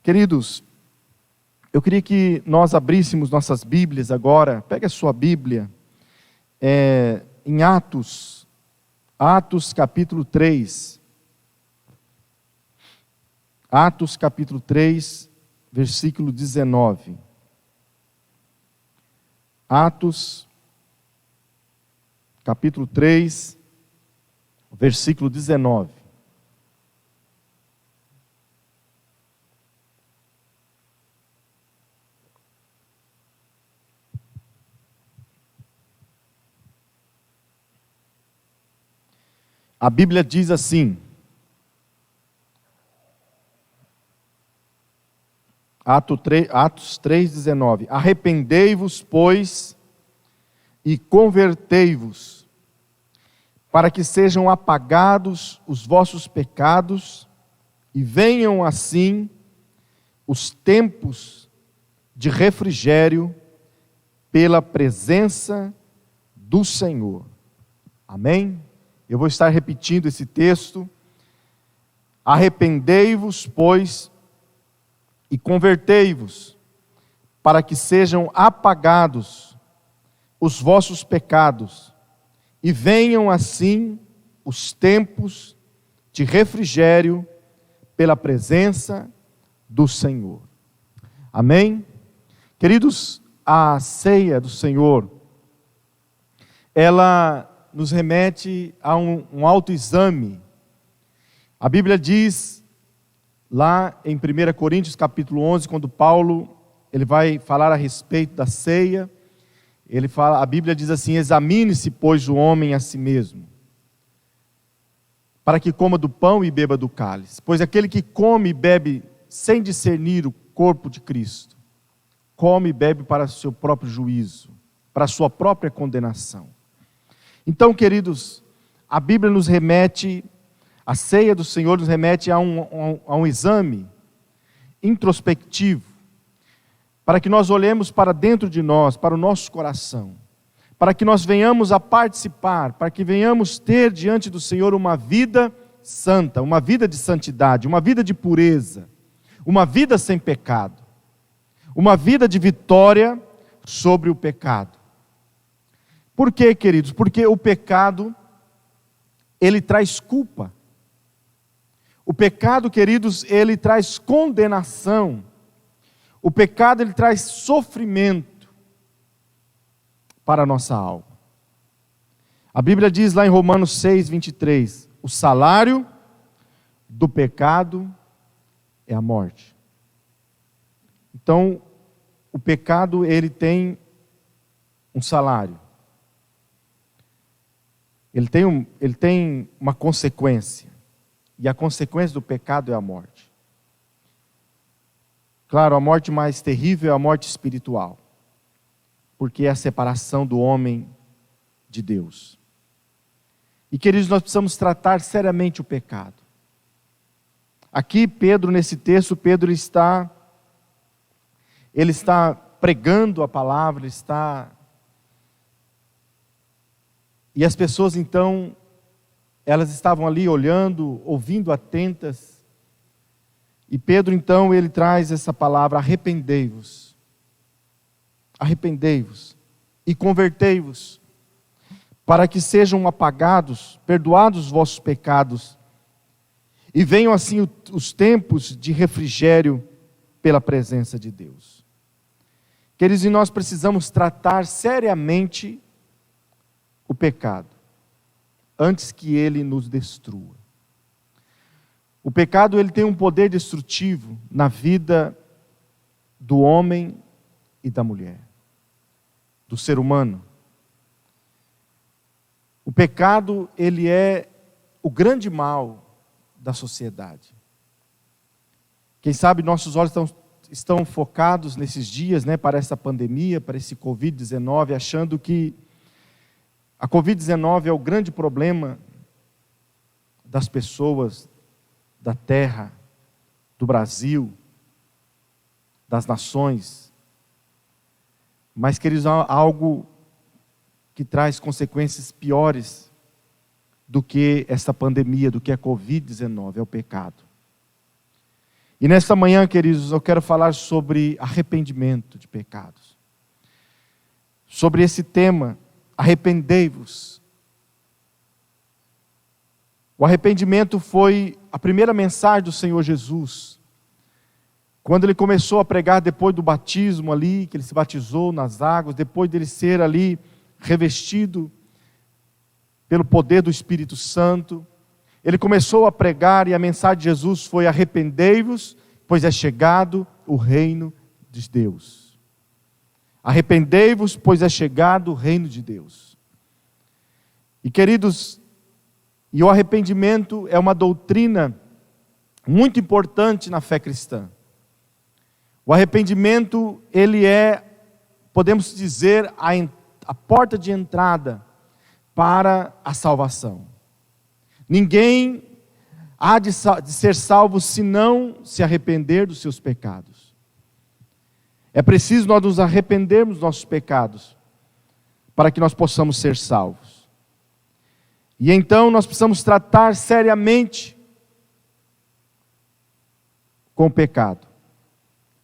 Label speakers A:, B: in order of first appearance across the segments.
A: Queridos, eu queria que nós abríssemos nossas Bíblias agora. Pegue a sua Bíblia, em Atos capítulo 3. Atos capítulo 3, versículo 19. Atos capítulo 3, versículo 19. A Bíblia diz assim, Atos 3,19: Arrependei-vos, pois, e convertei-vos, para que sejam apagados os vossos pecados, e venham assim os tempos de refrigério pela presença do Senhor. Amém? Eu vou estar repetindo esse texto. Arrependei-vos, pois, e convertei-vos, para que sejam apagados os vossos pecados, e venham assim os tempos de refrigério pela presença do Senhor. Amém? Queridos, a ceia do Senhor, ela nos remete a um autoexame. A Bíblia diz, lá em 1 Coríntios capítulo 11, quando Paulo ele vai falar a respeito da ceia, a Bíblia diz assim: examine-se, pois, o homem a si mesmo, para que coma do pão e beba do cálice. Pois aquele que come e bebe sem discernir o corpo de Cristo, come e bebe para o seu próprio juízo, para a sua própria condenação. Então, queridos, a Bíblia nos remete, a ceia do Senhor nos remete a um exame introspectivo, para que nós olhemos para dentro de nós, para o nosso coração, para que nós venhamos a participar, para que venhamos ter diante do Senhor uma vida santa, uma vida de santidade, uma vida de pureza, uma vida sem pecado, uma vida de vitória sobre o pecado. Por quê, queridos? Porque o pecado, ele traz culpa. O pecado, queridos, ele traz condenação. O pecado, ele traz sofrimento para a nossa alma. A Bíblia diz lá em Romanos 6, 23, o salário do pecado é a morte. Então, o pecado, ele tem um salário. Ele tem uma consequência, e a consequência do pecado é a morte. Claro, a morte mais terrível é a morte espiritual, porque é a separação do homem de Deus. E, queridos, nós precisamos tratar seriamente o pecado. Aqui, Pedro, nesse texto, Pedro está pregando a palavra, E as pessoas então, elas estavam ali olhando, ouvindo atentas. E Pedro então, ele traz essa palavra: arrependei-vos. Arrependei-vos e convertei-vos, para que sejam apagados, perdoados os vossos pecados, e venham assim os tempos de refrigério pela presença de Deus. Queridos, e nós precisamos tratar seriamente o pecado, antes que ele nos destrua. O pecado, ele tem um poder destrutivo na vida do homem e da mulher, do ser humano. O pecado, ele é o grande mal da sociedade. Quem sabe nossos olhos estão focados nesses dias, para essa pandemia, para esse Covid-19, achando que a Covid-19 é o grande problema das pessoas, da terra, do Brasil, das nações. Mas, queridos, há algo que traz consequências piores do que essa pandemia, do que a Covid-19, é o pecado. E nesta manhã, queridos, eu quero falar sobre arrependimento de pecados. Sobre esse tema, arrependei-vos. O arrependimento foi a primeira mensagem do Senhor Jesus. Quando ele começou a pregar depois do batismo ali, que ele se batizou nas águas, depois dele ser ali revestido pelo poder do Espírito Santo, ele começou a pregar e a mensagem de Jesus foi: arrependei-vos, pois é chegado o reino de Deus. Arrependei-vos, pois é chegado o reino de Deus. E queridos, o arrependimento é uma doutrina muito importante na fé cristã. O arrependimento, ele é, podemos dizer, a porta de entrada para a salvação. Ninguém há de ser salvo se não se arrepender dos seus pecados. É preciso nós nos arrependermos dos nossos pecados para que nós possamos ser salvos. E então nós precisamos tratar seriamente com o pecado.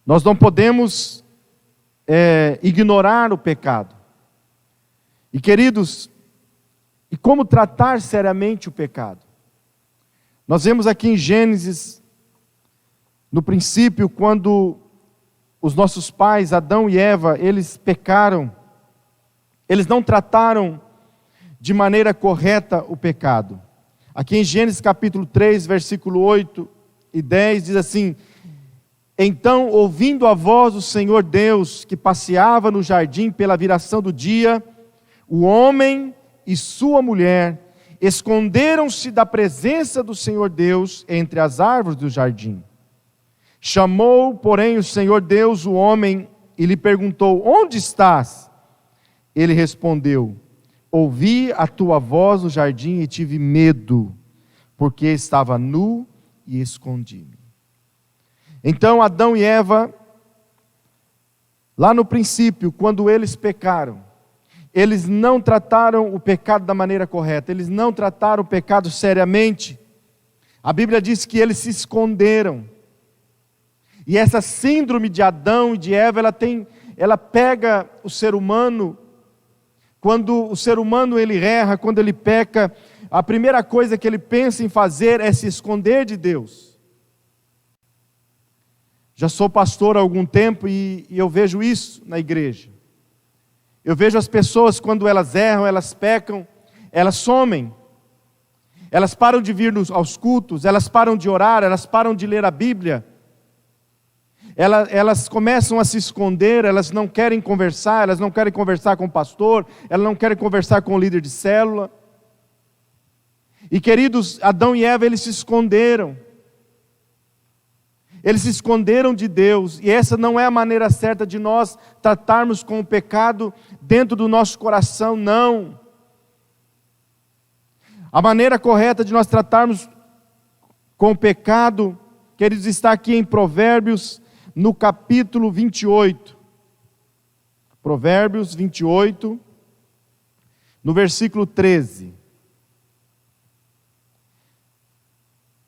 A: Nós não podemos ignorar o pecado. E queridos, e como tratar seriamente o pecado? Nós vemos aqui em Gênesis, no princípio, quando os nossos pais, Adão e Eva, eles pecaram, eles não trataram de maneira correta o pecado. Aqui em Gênesis capítulo 3, versículo 8 e 10, diz assim: então, ouvindo a voz do Senhor Deus, que passeava no jardim pela viração do dia, o homem e sua mulher esconderam-se da presença do Senhor Deus entre as árvores do jardim. Chamou, porém, o Senhor Deus o homem e lhe perguntou: onde estás? Ele respondeu: ouvi a tua voz no jardim e tive medo, porque estava nu e escondi-me. Então Adão e Eva, lá no princípio, quando eles pecaram, eles não trataram o pecado da maneira correta, eles não trataram o pecado seriamente. A Bíblia diz que eles se esconderam. E essa síndrome de Adão e de Eva, ela pega o ser humano. Quando o ser humano ele erra, quando ele peca, a primeira coisa que ele pensa em fazer é se esconder de Deus. Já sou pastor há algum tempo e eu vejo isso na igreja. Eu vejo as pessoas, quando elas erram, elas pecam, elas somem. Elas param de vir aos cultos, elas param de orar, elas param de ler a Bíblia. Elas começam a se esconder, elas não querem conversar, elas não querem conversar com o pastor, elas não querem conversar com o líder de célula. E queridos, Adão e Eva, eles se esconderam. Eles se esconderam de Deus, e essa não é a maneira certa de nós tratarmos com o pecado dentro do nosso coração, não. A maneira correta de nós tratarmos com o pecado, queridos, está aqui em Provérbios, no capítulo 28. Provérbios 28, no versículo 13.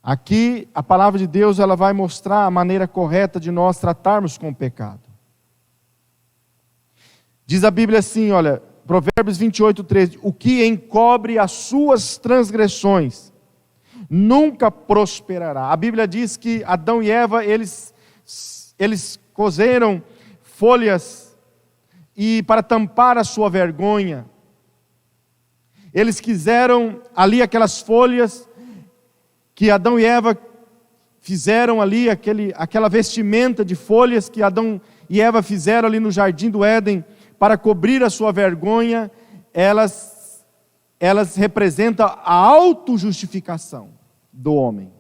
A: Aqui a palavra de Deus ela vai mostrar a maneira correta de nós tratarmos com o pecado. Diz a Bíblia assim, olha, Provérbios 28, 13: o que encobre as suas transgressões nunca prosperará. A Bíblia diz que Adão e Eva, eles cozeram folhas e para tampar a sua vergonha. Eles quiseram ali aquelas folhas que Adão e Eva fizeram ali, aquela vestimenta de folhas que Adão e Eva fizeram ali no jardim do Éden, para cobrir a sua vergonha, elas representam a autojustificação do homem.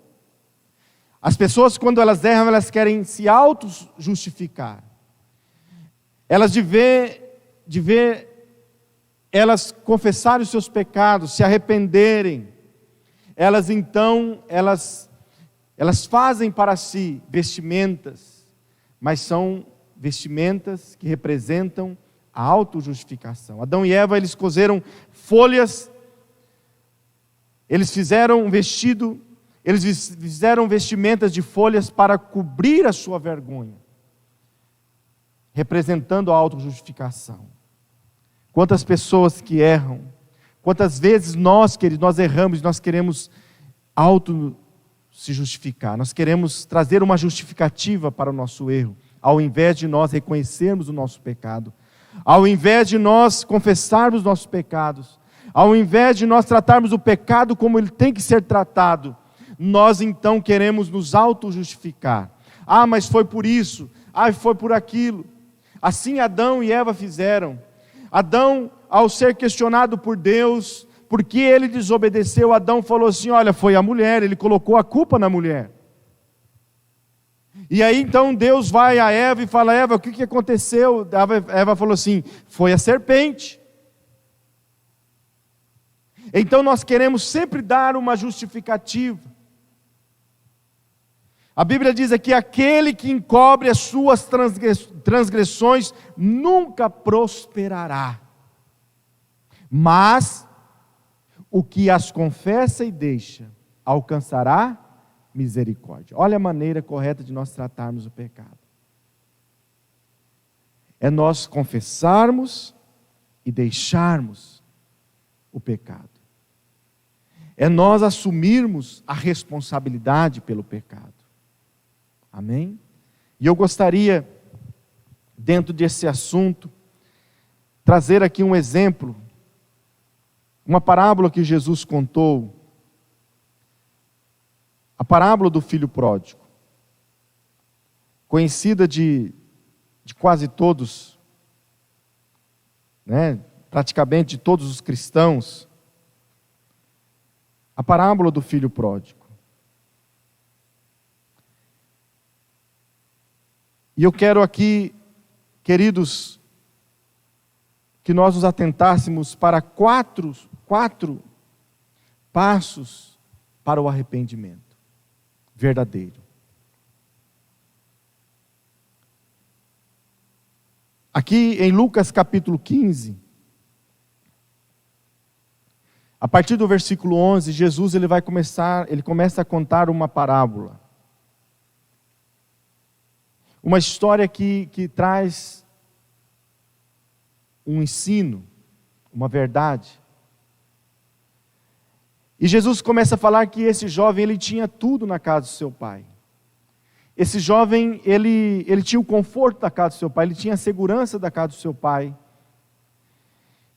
A: As pessoas, quando elas erram, elas querem se autojustificar. Elas de ver elas confessarem os seus pecados, se arrependerem, elas fazem para si vestimentas, mas são vestimentas que representam a autojustificação. Adão e Eva, eles cozeram folhas, eles fizeram um vestido Eles fizeram vestimentas de folhas para cobrir a sua vergonha, representando a autojustificação. Quantas pessoas que erram, quantas vezes nós, queridos, nós erramos e nós queremos se justificar. Nós queremos trazer uma justificativa para o nosso erro, ao invés de nós reconhecermos o nosso pecado, ao invés de nós confessarmos nossos pecados, ao invés de nós tratarmos o pecado como ele tem que ser tratado, nós então queremos nos auto-justificar. Ah, mas foi por isso, foi por aquilo. Assim Adão e Eva fizeram. Adão, ao ser questionado por Deus, porque ele desobedeceu, Adão falou assim, olha, foi a mulher, ele colocou a culpa na mulher. E aí então Deus vai a Eva e fala, Eva, o que aconteceu? Eva falou assim, foi a serpente. Então nós queremos sempre dar uma justificativa. A Bíblia diz aqui, aquele que encobre as suas transgressões nunca prosperará. Mas o que as confessa e deixa, alcançará misericórdia. Olha a maneira correta de nós tratarmos o pecado. É nós confessarmos e deixarmos o pecado. É nós assumirmos a responsabilidade pelo pecado. Amém? E eu gostaria, dentro desse assunto, trazer aqui um exemplo, uma parábola que Jesus contou, a parábola do filho pródigo, conhecida de quase todos, praticamente de todos os cristãos, a parábola do filho pródigo. E eu quero aqui, queridos, que nós nos atentássemos para quatro passos para o arrependimento verdadeiro. Aqui em Lucas capítulo 15, a partir do versículo 11, Jesus ele começa a contar uma parábola. Uma história que traz um ensino, uma verdade. E Jesus começa a falar que esse jovem, ele tinha tudo na casa do seu pai. Esse jovem, ele tinha o conforto da casa do seu pai, ele tinha a segurança da casa do seu pai.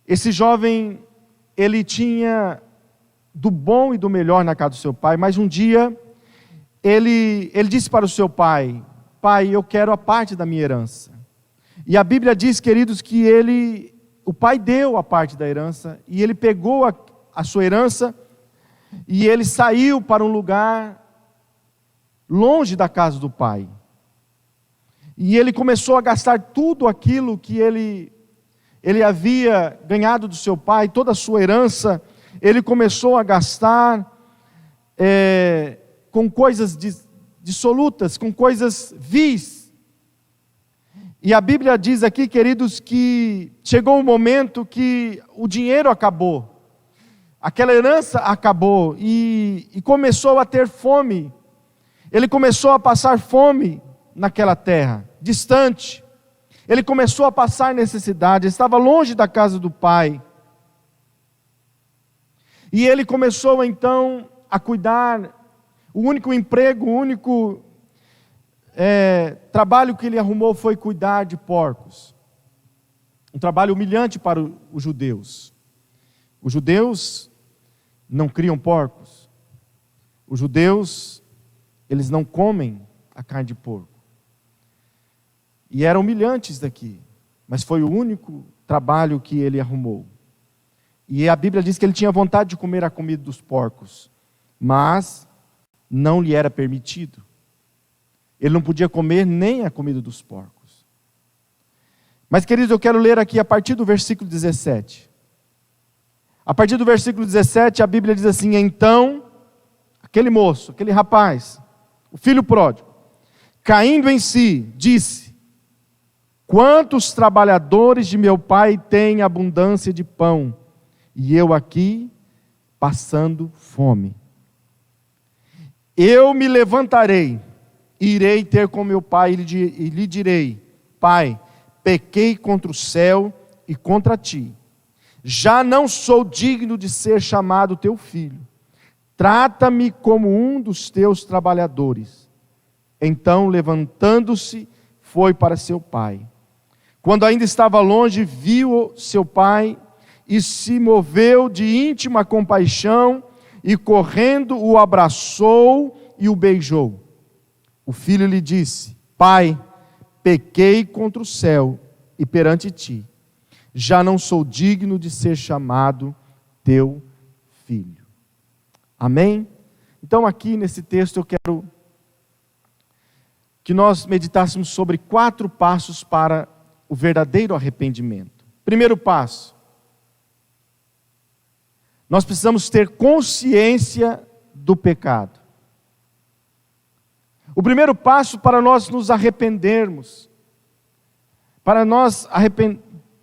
A: Esse jovem, ele tinha do bom e do melhor na casa do seu pai, mas um dia, ele disse para o seu pai, pai, eu quero a parte da minha herança. E a Bíblia diz, queridos, que o pai deu a parte da herança, e ele pegou a sua herança, e ele saiu para um lugar longe da casa do pai. E ele começou a gastar tudo aquilo que ele havia ganhado do seu pai, toda a sua herança, ele começou a gastar com coisas dissolutas, com coisas vis. E a Bíblia diz aqui, queridos, que chegou um momento que o dinheiro acabou. Aquela herança acabou e começou a ter fome. Ele começou a passar fome naquela terra, distante. Ele começou a passar necessidade, estava longe da casa do pai. E ele começou então a cuidar. O único emprego, o único trabalho que ele arrumou foi cuidar de porcos. Um trabalho humilhante para os judeus. Os judeus não criam porcos. Os judeus, eles não comem a carne de porco. E eram humilhantes daqui, mas foi o único trabalho que ele arrumou. E a Bíblia diz que ele tinha vontade de comer a comida dos porcos, mas não lhe era permitido. Ele não podia comer nem a comida dos porcos. Mas, queridos, eu quero ler aqui a partir do versículo 17. A partir do versículo 17, a Bíblia diz assim: então, aquele moço, aquele rapaz, o filho pródigo, caindo em si, disse: quantos trabalhadores de meu pai têm abundância de pão, e eu aqui passando fome. Eu me levantarei, irei ter com meu pai e lhe direi: Pai, pequei contra o céu e contra ti. Já não sou digno de ser chamado teu filho. Trata-me como um dos teus trabalhadores. Então, levantando-se, foi para seu pai. Quando ainda estava longe, viu seu pai e se moveu de íntima compaixão e, correndo, o abraçou e o beijou. O filho lhe disse: Pai, pequei contra o céu e perante ti. Já não sou digno de ser chamado teu filho. Amém? Então aqui nesse texto eu quero que nós meditássemos sobre 4 passos para o verdadeiro arrependimento. Primeiro passo: nós precisamos ter consciência do pecado. O primeiro passo para nós nos arrependermos, para nós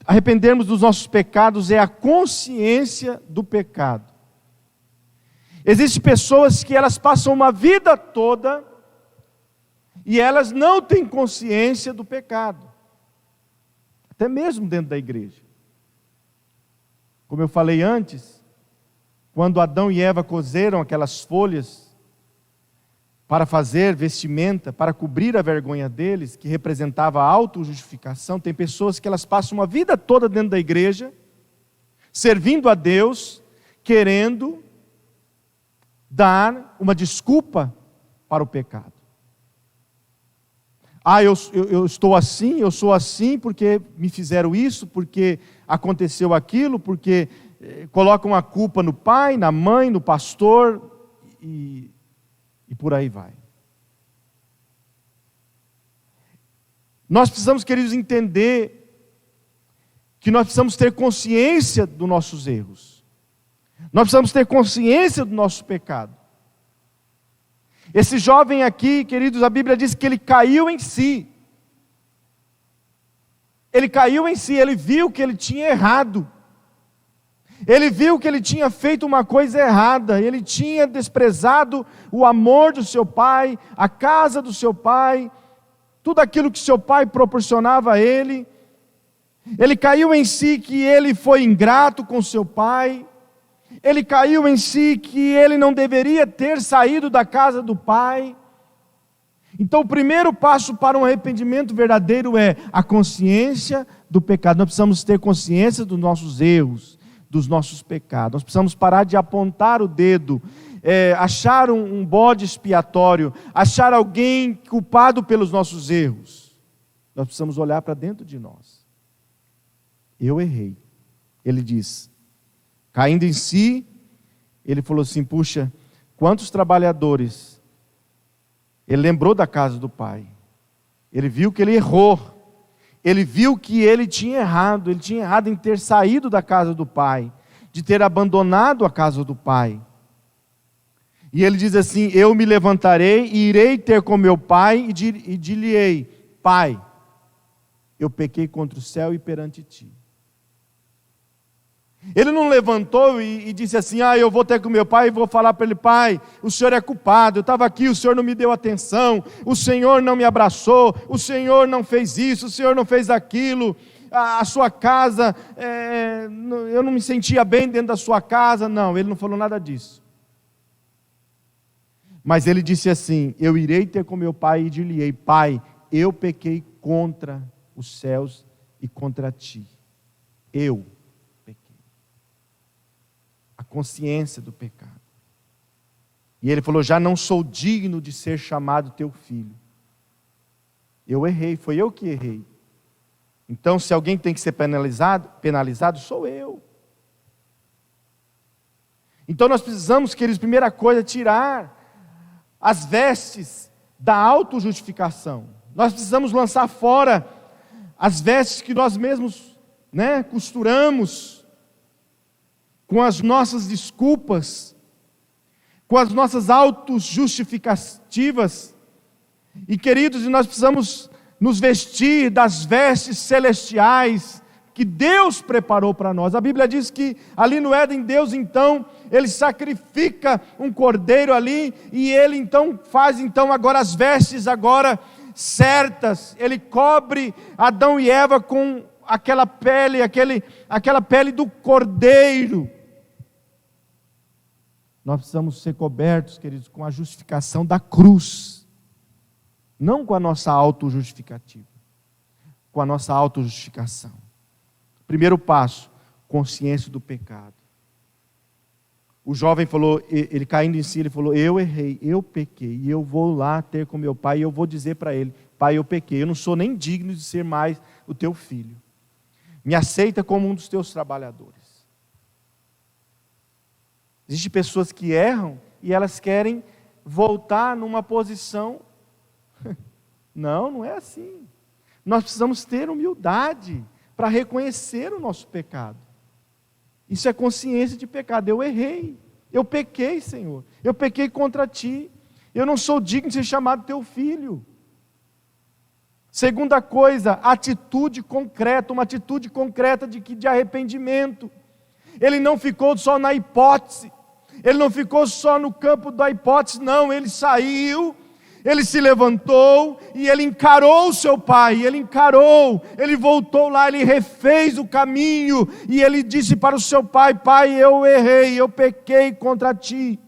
A: arrependermos dos nossos pecados, é a consciência do pecado. Existem pessoas que elas passam uma vida toda e elas não têm consciência do pecado, até mesmo dentro da igreja. Como eu falei antes, quando Adão e Eva coseram aquelas folhas para fazer vestimenta, para cobrir a vergonha deles, que representava a autojustificação, tem pessoas que elas passam uma vida toda dentro da igreja, servindo a Deus, querendo dar uma desculpa para o pecado. Eu estou assim, eu sou assim porque me fizeram isso, porque aconteceu aquilo, porque colocam a culpa no pai, na mãe, no pastor e por aí vai. Nós precisamos, queridos, entender que nós precisamos ter consciência dos nossos erros. Nós precisamos ter consciência do nosso pecado. Esse jovem aqui, queridos, a Bíblia diz que ele caiu em si. Ele caiu em si, ele viu que ele tinha errado. Ele viu que ele tinha feito uma coisa errada. Ele tinha desprezado o amor do seu pai, a casa do seu pai, tudo aquilo que seu pai proporcionava a ele. Ele caiu em si que ele foi ingrato com seu pai. Ele caiu em si que ele não deveria ter saído da casa do pai. Então o primeiro passo para um arrependimento verdadeiro é a consciência do pecado. Nós precisamos ter consciência dos nossos erros, dos nossos pecados. Nós precisamos parar de apontar o dedo, achar um bode expiatório, achar alguém culpado pelos nossos erros. Nós precisamos olhar para dentro de nós. Eu errei. Ele diz, caindo em si, ele falou assim: puxa, quantos trabalhadores. Ele lembrou da casa do pai. Ele viu que ele errou. Ele viu que ele tinha errado em ter saído da casa do pai, de ter abandonado a casa do pai. E ele diz assim: eu me levantarei e irei ter com meu pai e dir-lhe-ei: Pai, eu pequei contra o céu e perante ti. Ele não levantou e disse assim: eu vou ter com meu pai e vou falar para ele: Pai, o Senhor é culpado, eu estava aqui, o Senhor não me deu atenção, o Senhor não me abraçou, o Senhor não fez isso, o Senhor não fez aquilo, a sua casa, eu não me sentia bem dentro da sua casa. Não, ele não falou nada disso. Mas ele disse assim: eu irei ter com meu pai e dir-lhe-ei: Pai, eu pequei contra os céus e contra ti. Eu pequei. A consciência do pecado. E ele falou: já não sou digno de ser chamado teu filho. Eu errei, foi eu que errei. Então, se alguém tem que ser penalizado, sou eu. Então nós precisamos, queridos, primeira coisa, tirar as vestes da autojustificação. Nós precisamos lançar fora as vestes que nós mesmos, costuramos com as nossas desculpas, com as nossas autojustificativas. E, queridos, nós precisamos nos vestir das vestes celestiais, que Deus preparou para nós. A Bíblia diz que ali no Éden, Deus então, Ele sacrifica um cordeiro ali, e Ele então faz então agora as vestes agora certas. Ele cobre Adão e Eva com aquela pele do cordeiro. Nós precisamos ser cobertos, queridos, com a justificação da cruz, não com a nossa autojustificativa, com a nossa autojustificação. Primeiro passo, consciência do pecado. O jovem falou, ele caindo em si, ele falou: eu errei, eu pequei, e eu vou lá ter com meu pai, e eu vou dizer para ele: pai, eu pequei, eu não sou nem digno de ser mais o teu filho, me aceita como um dos teus trabalhadores. Existem pessoas que erram, e elas querem voltar numa posição, não é assim. Nós precisamos ter humildade para reconhecer o nosso pecado. Isso é consciência de pecado. Eu errei, eu pequei, Senhor, eu pequei contra Ti, eu não sou digno de ser chamado Teu filho. Segunda coisa, atitude concreta, uma atitude concreta de arrependimento. Ele não ficou só na hipótese, ele não ficou só no campo da hipótese, não, ele saiu, ele se levantou e ele encarou o seu pai, ele voltou lá, ele refez o caminho e ele disse para o seu pai: pai, eu errei, eu pequei contra ti.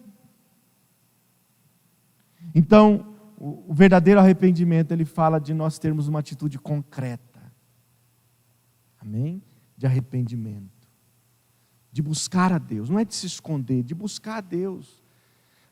A: Então, o verdadeiro arrependimento, ele fala de nós termos uma atitude concreta, amém? De arrependimento, de buscar a Deus, não é de se esconder, de buscar a Deus.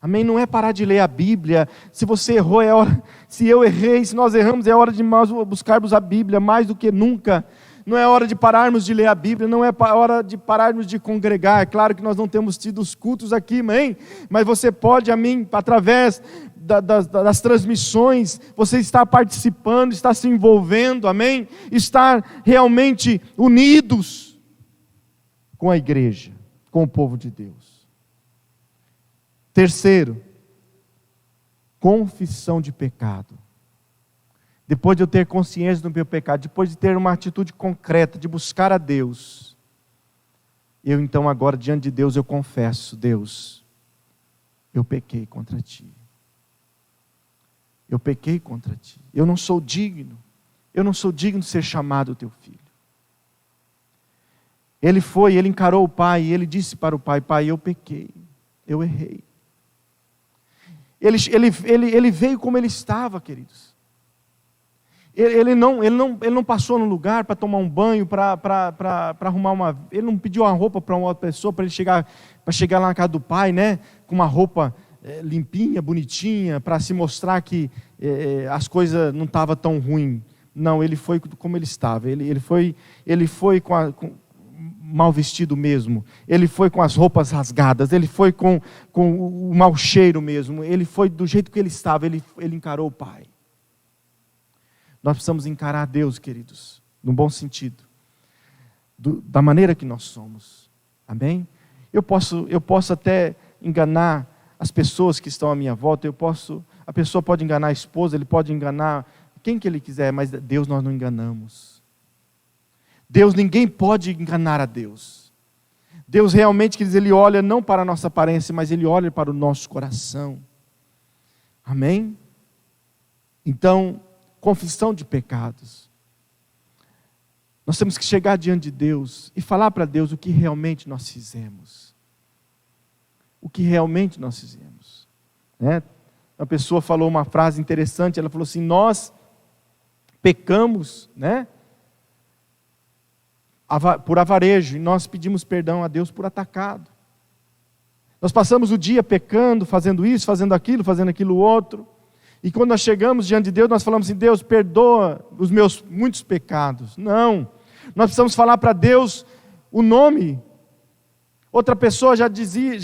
A: Amém? Não é parar de ler a Bíblia. Se você errou, é hora. Se eu errei, se nós erramos, é hora de nós buscarmos a Bíblia mais do que nunca. Não é hora de pararmos de ler a Bíblia, não é hora de pararmos de congregar. É claro que nós não temos tido os cultos aqui, amém? Mas você pode, amém, através das transmissões, você está participando, está se envolvendo, amém? Estar realmente unidos com a igreja, com o povo de Deus. Terceiro, confissão de pecado. Depois de eu ter consciência do meu pecado, depois de ter uma atitude concreta, de buscar a Deus, eu então agora diante de Deus eu confesso: Deus, eu pequei contra Ti. Eu pequei contra Ti. Eu não sou digno de ser chamado Teu filho. Ele encarou o pai e ele disse para o pai: pai, eu pequei, eu errei. Ele veio como ele estava, queridos. Ele não passou no lugar para tomar um banho, para arrumar ele não pediu uma roupa para uma outra pessoa, para chegar lá na casa do pai, né, com uma roupa limpinha, bonitinha, para se mostrar que as coisas não estavam tão ruins. Não, ele foi como ele estava. Ele foi mal vestido mesmo, ele foi com as roupas rasgadas, ele foi com o mau cheiro mesmo, ele foi do jeito que ele estava, ele encarou o pai. Nós precisamos encarar Deus, queridos, no bom sentido, da maneira que nós somos, amém? Eu posso até enganar as pessoas que estão à minha volta, a pessoa pode enganar a esposa, ele pode enganar quem que ele quiser, mas Deus nós não enganamos. Deus, ninguém pode enganar a Deus. Deus realmente, queridos, Ele olha não para a nossa aparência, mas Ele olha para o nosso coração. Amém? Então, confissão de pecados. Nós temos que chegar diante de Deus e falar para Deus o que realmente nós fizemos. O que realmente nós fizemos. Né? Uma pessoa falou uma frase interessante, ela falou assim: nós pecamos, né, por avarejo, e nós pedimos perdão a Deus por atacado. Nós passamos o dia pecando, fazendo isso, fazendo aquilo outro, e quando nós chegamos diante de Deus, nós falamos assim: Deus, perdoa os meus muitos pecados. Não, nós precisamos falar para Deus o nome. Outra pessoa já disse,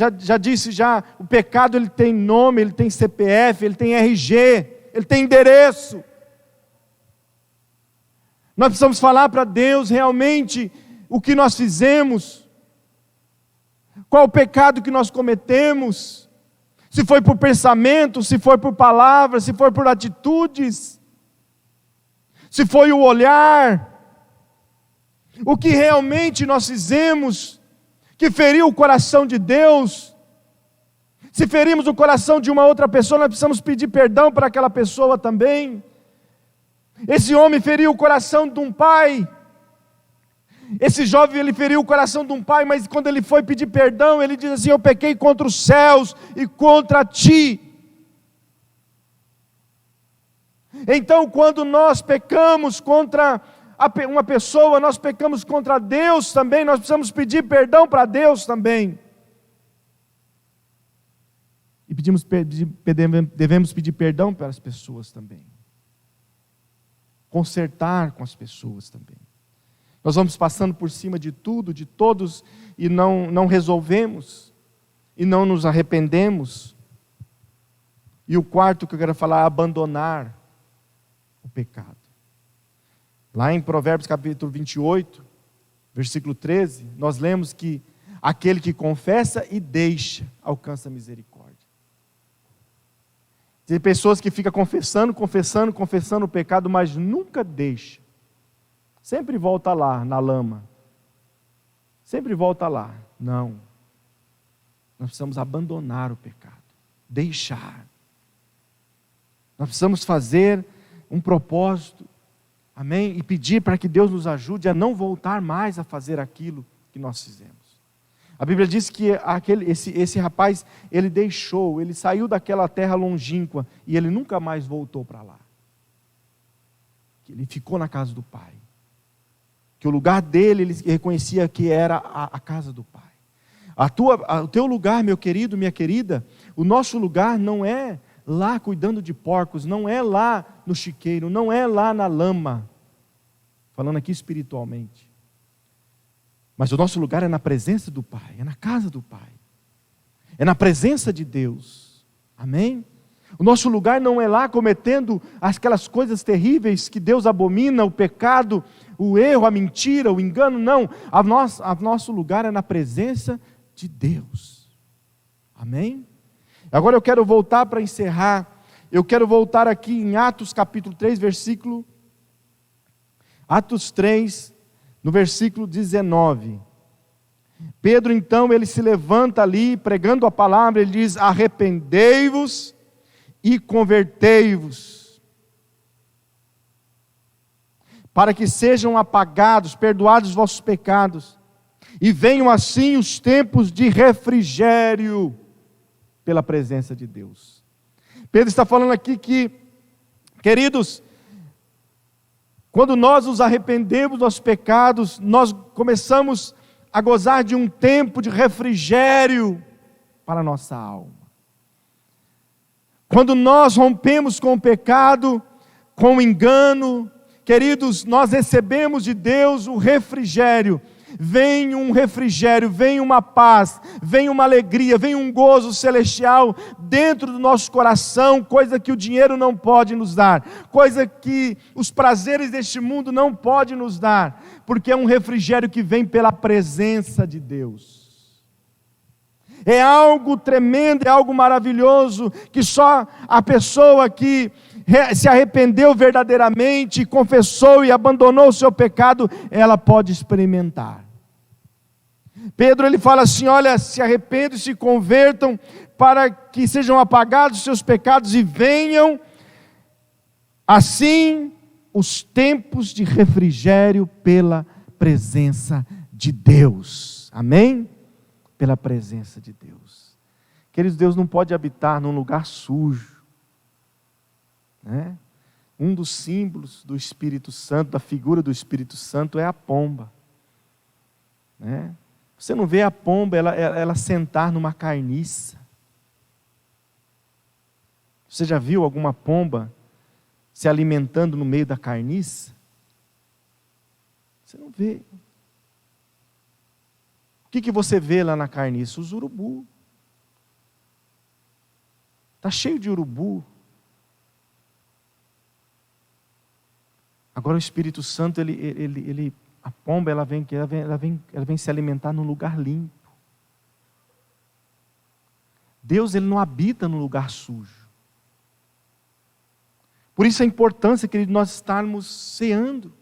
A: o pecado ele tem nome, ele tem CPF, ele tem RG, ele tem endereço. Nós precisamos falar para Deus realmente o que nós fizemos, qual o pecado que nós cometemos, se foi por pensamento, se foi por palavras, se foi por atitudes, se foi o olhar, o que realmente nós fizemos que feriu o coração de Deus. Se ferimos o coração de uma outra pessoa, nós precisamos pedir perdão para aquela pessoa também. Esse homem feriu o coração de um pai. Esse jovem, ele feriu o coração de um pai, mas quando ele foi pedir perdão, ele diz assim: eu pequei contra os céus e contra ti. Então, quando nós pecamos contra uma pessoa, nós pecamos contra Deus também, nós precisamos pedir perdão para Deus também. E devemos pedir perdão para as pessoas também. Consertar com as pessoas também. Nós vamos passando por cima de tudo, de todos, e não resolvemos, e não nos arrependemos. E o quarto que eu quero falar é abandonar o pecado. Lá em Provérbios capítulo 28, versículo 13, nós lemos que aquele que confessa e deixa, alcança misericórdia. Tem pessoas que ficam confessando o pecado, mas nunca deixa. Sempre volta lá, na lama. Sempre volta lá. Não. Nós precisamos abandonar o pecado. Deixar. Nós precisamos fazer um propósito. Amém? E pedir para que Deus nos ajude a não voltar mais a fazer aquilo que nós fizemos. A Bíblia diz que esse rapaz, ele saiu daquela terra longínqua e ele nunca mais voltou para lá. Ele ficou na casa do pai. Que o lugar dele, ele reconhecia que era a casa do pai. O teu lugar, meu querido, minha querida, o nosso lugar não é lá cuidando de porcos, não é lá no chiqueiro, não é lá na lama, falando aqui espiritualmente, mas o nosso lugar é na presença do Pai, é na casa do Pai, é na presença de Deus, amém? O nosso lugar não é lá cometendo aquelas coisas terríveis que Deus abomina, o pecado, o erro, a mentira, o engano, não, nosso lugar é na presença de Deus, amém? Agora eu quero voltar para encerrar, eu quero voltar aqui em Atos capítulo 3, Atos 3, no versículo 19. Pedro então, ele se levanta ali, pregando a palavra, ele diz: arrependei-vos e convertei-vos, para que sejam apagados, perdoados os vossos pecados, e venham assim os tempos de refrigério, pela presença de Deus. Pedro está falando aqui que, queridos, quando nós nos arrependemos dos nossos pecados, nós começamos a gozar de um tempo de refrigério para a nossa alma. Quando nós rompemos com o pecado, com o engano, queridos, nós recebemos de Deus o refrigério. Vem um refrigério, vem uma paz, vem uma alegria, vem um gozo celestial dentro do nosso coração, coisa que o dinheiro não pode nos dar, coisa que os prazeres deste mundo não podem nos dar, porque é um refrigério que vem pela presença de Deus. É algo tremendo, é algo maravilhoso, que só a pessoa que se arrependeu verdadeiramente, confessou e abandonou o seu pecado, ela pode experimentar. Pedro, ele fala assim: olha, se arrependam e se convertam, para que sejam apagados os seus pecados e venham assim os tempos de refrigério pela presença de Deus. Amém? Pela presença de Deus. Queridos, Deus não pode habitar num lugar sujo, né? Um dos símbolos do Espírito Santo, da figura do Espírito Santo, é a pomba, né? Você não vê a pomba ela sentar numa carniça. Você já viu alguma pomba se alimentando no meio da carniça? Você não vê. O que você vê lá na carniça? Os urubu. Está cheio de urubu. Agora o Espírito Santo, a pomba, ela vem se alimentar num lugar limpo. Deus, ele não habita num lugar sujo. Por isso a importância, querido, nós estarmos ceando.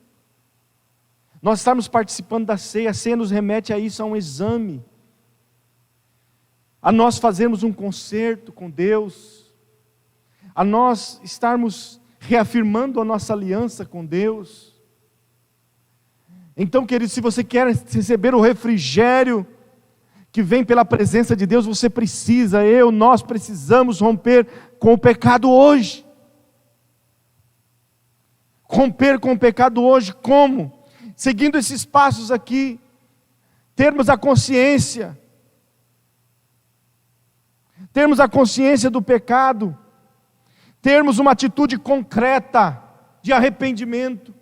A: Nós estarmos participando da ceia, a ceia nos remete a isso, a um exame, a nós fazermos um concerto com Deus, a nós estarmos reafirmando a nossa aliança com Deus. Então, querido, se você quer receber o refrigério que vem pela presença de Deus, você precisa, nós precisamos romper com o pecado hoje. Romper com o pecado hoje, como? Seguindo esses passos aqui, termos a consciência do pecado, termos uma atitude concreta de arrependimento,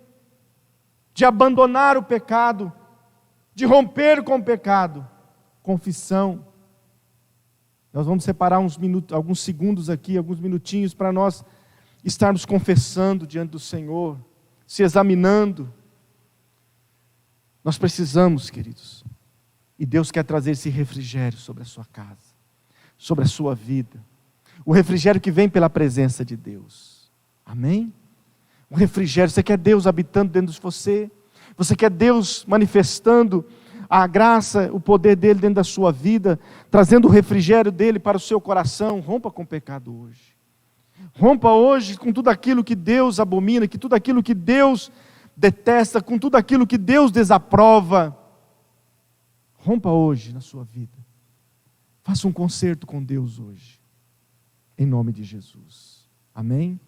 A: de abandonar o pecado, de romper com o pecado, confissão. Nós vamos separar alguns segundos aqui, alguns minutinhos para nós estarmos confessando diante do Senhor, se examinando. Nós precisamos, queridos, e Deus quer trazer esse refrigério sobre a sua casa, sobre a sua vida, o refrigério que vem pela presença de Deus, amém? O refrigério, você quer Deus habitando dentro de você? Você quer Deus manifestando a graça, o poder dele dentro da sua vida, trazendo o refrigério dele para o seu coração? Rompa com o pecado hoje. Rompa hoje com tudo aquilo que Deus abomina, com tudo aquilo que Deus detesta, com tudo aquilo que Deus desaprova. Rompa hoje na sua vida. Faça um concerto com Deus hoje, em nome de Jesus, amém?